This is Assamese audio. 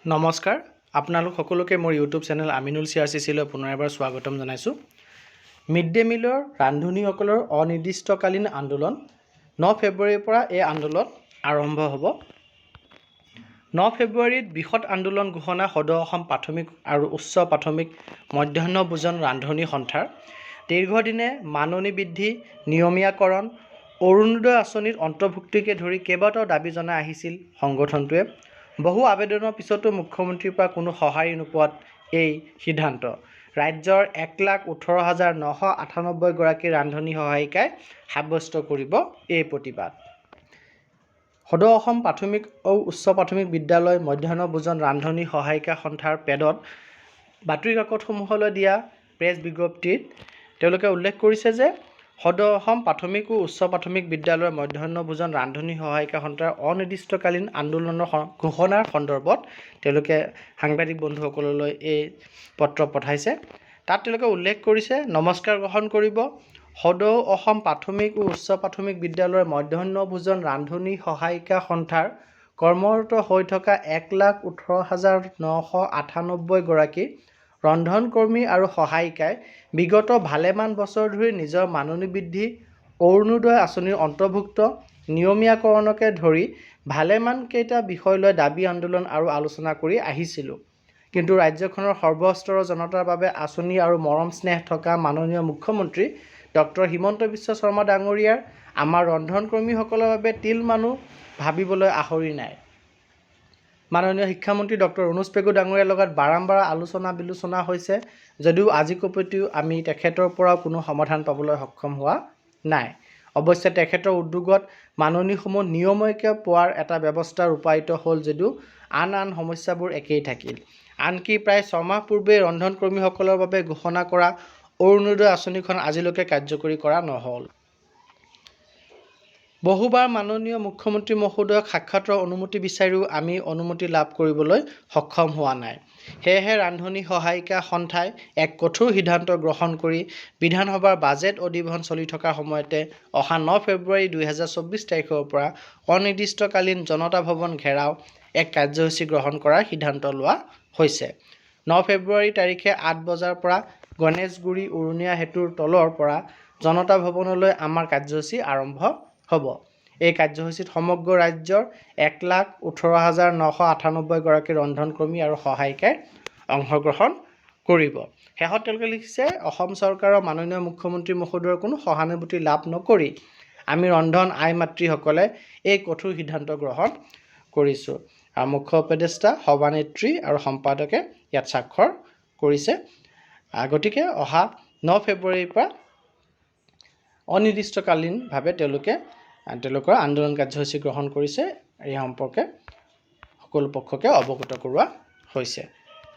নমস্কাৰ আপোনালোক সকলোকে মোৰ ইউটিউব চেনেল আমিনুল চিআৰচিচিলৈ পুনৰ এবাৰ স্বাগতম জনাইছোঁ। মিড ডে মিলৰ ৰান্ধনীসকলৰ অনিৰ্দিষ্টকালীন আন্দোলন 9 ফেব্ৰুৱাৰীৰ পৰা এই আন্দোলন আৰম্ভ হ'ব। 9 ফেব্ৰুৱাৰীত বৃহৎ আন্দোলন ঘোষণা সদৌ অসম প্ৰাথমিক আৰু উচ্চ প্ৰাথমিক মধ্যাহ্ন ভোজন ৰান্ধনী সন্থাৰ। দীৰ্ঘদিনে মাননি বৃদ্ধি, নিয়মীয়াকৰণ, অৰুণোদয় আঁচনিত অন্তৰ্ভুক্তিকে ধৰি কেইবাটাও দাবী জনাই আহিছিল সংগঠনটোৱে। বহু আবেদনৰ পিছতো মুখ্যমন্ত্ৰীৰ পৰা কোনো সঁহাৰি নোপোৱাত এই সিদ্ধান্ত। ৰাজ্যৰ 1,18,998 গৰাকী ৰান্ধনী সহায়িকাই সাব্যস্ত কৰিব এই প্ৰতিবাদ। সদৌ অসম প্ৰাথমিক আৰু উচ্চ প্ৰাথমিক বিদ্যালয় মধ্যাহ্ন ভোজন ৰান্ধনী সহায়িকা সন্থাৰ পেডত বাতৰি কাকতসমূহলৈ দিয়া প্ৰেছ বিজ্ঞপ্তিত তেওঁলোকে উল্লেখ কৰিছে যে সদৌ অসম প্ৰাথমিক আৰু উচ্চ প্ৰাথমিক বিদ্যালয়ৰ মধ্যাহ্ন ভোজন ৰান্ধনী সহায়িকা সন্থাৰ অনিৰ্দিষ্টকালীন আন্দোলনৰ ঘোষণাৰ সন্দৰ্ভত তেওঁলোকে সাংবাদিক বন্ধুসকললৈ এই পত্ৰ পঠাইছে। তাত তেওঁলোকে উল্লেখ কৰিছে, নমস্কাৰ গ্ৰহণ কৰিব। সদৌ অসম প্ৰাথমিক আৰু উচ্চ প্ৰাথমিক বিদ্যালয়ৰ মধ্যাহ্ন ভোজন ৰান্ধনী সহায়িকা সন্থাৰ কৰ্মৰত হৈ থকা 1,18,998 গৰাকী ৰন্ধনকৰ্মী আৰু সহায়িকাই বিগত ভালেমান বছৰ ধৰি নিজৰ মাননি বৃদ্ধি, অৰুণোদয় আঁচনিৰ অন্তৰ্ভুক্ত, নিয়মীয়াকৰণকে ধৰি ভালেমান কেইটা বিষয় লৈ দাবী আন্দোলন আৰু আলোচনা কৰি আহিছিলোঁ। কিন্তু ৰাজ্যখনৰ সৰ্বস্তৰৰ জনতাৰ বাবে আঁচনি আৰু মৰম স্নেহ থকা মাননীয় মুখ্যমন্ত্ৰী ডক্টৰ হিমন্ত বিশ্ব শৰ্মা ডাঙৰীয়াৰ আমাৰ ৰন্ধনকৰ্মীসকলৰ বাবে তিল মানুহ ভাবিবলৈ আহৰি নাই। মাননীয় শিক্ষামন্ত্ৰী ডক্টৰ অনুজ পেগু ডাঙৰীয়াৰ লগত বাৰম্বাৰ আলোচনা বিলোচনা হৈছে যদিও আজিকপতিও আমি তেখেতৰ পৰা কোনো সমাধান পাবলৈ সক্ষম হোৱা নাই। অৱশ্যে তেখেতৰ উদ্যোগত মাননিসমূহ নিয়মীয়াকৈ পোৱাৰ এটা ব্যৱস্থা ৰূপায়িত হ'ল যদিও আন সমস্যাবোৰ একেই থাকিল। আনকি প্ৰায় 6 মাহ পূৰ্বে ৰন্ধনকৰ্মীসকলৰ বাবে ঘোষণা কৰা অৰুণোদয় আঁচনিখন আজিলৈকে কাৰ্যকৰী কৰা নহ'ল। বহুবাৰ মাননীয় মুখ্যমন্ত্ৰী মহোদয়ক সাক্ষাতৰ অনুমতি বিচাৰিও আমি অনুমতি লাভ কৰিবলৈ সক্ষম হোৱা নাই। সেয়েহে ৰান্ধনী সহায়িকা সন্থাই এক কঠোৰ সিদ্ধান্ত গ্ৰহণ কৰি বিধানসভাৰ বাজেট অধিৱেশন চলি থকাৰ সময়তে অহা 9 ফেব্ৰুৱাৰী 2024 তাৰিখৰ পৰা অনিৰ্দিষ্টকালীন জনতা ভৱন ঘেৰাও এক কাৰ্যসূচী গ্ৰহণ কৰাৰ সিদ্ধান্ত লোৱা হৈছে। 9 ফেব্ৰুৱাৰী তাৰিখে 8 বজাৰ পৰা গণেশগুৰি উৰণীয়া সেতুৰ তলৰ পৰা জনতা ভৱনলৈ আমাৰ কাৰ্যসূচী আৰম্ভ হ'ব। এই কাৰ্যসূচীত সমগ্ৰ ৰাজ্যৰ 1,18,998 গৰাকী ৰন্ধনকৰ্মী আৰু সহায়িকাই অংশগ্ৰহণ কৰিব। শেষত তেওঁলোকে লিখিছে, অসম চৰকাৰৰ মাননীয় মুখ্যমন্ত্ৰী মহোদয়ৰ কোনো সহানুভূতি লাভ নকৰি আমি ৰন্ধন আই মাতৃসকলে এই কঠোৰ সিদ্ধান্ত গ্ৰহণ কৰিছোঁ। আৰু মুখ্য উপদেষ্টা, সভানেত্ৰী আৰু সম্পাদকে ইয়াত স্বাক্ষৰ কৰিছে। গতিকে অহা 9 ফেব্ৰুৱাৰীৰ পৰা অনিৰ্দিষ্টকালীনভাৱে তেওঁলোকৰ আন্দোলন কাৰ্যসূচী গ্ৰহণ কৰিছে। এই সম্পৰ্কে সকলো পক্ষকে অৱগত কৰোৱা হৈছে।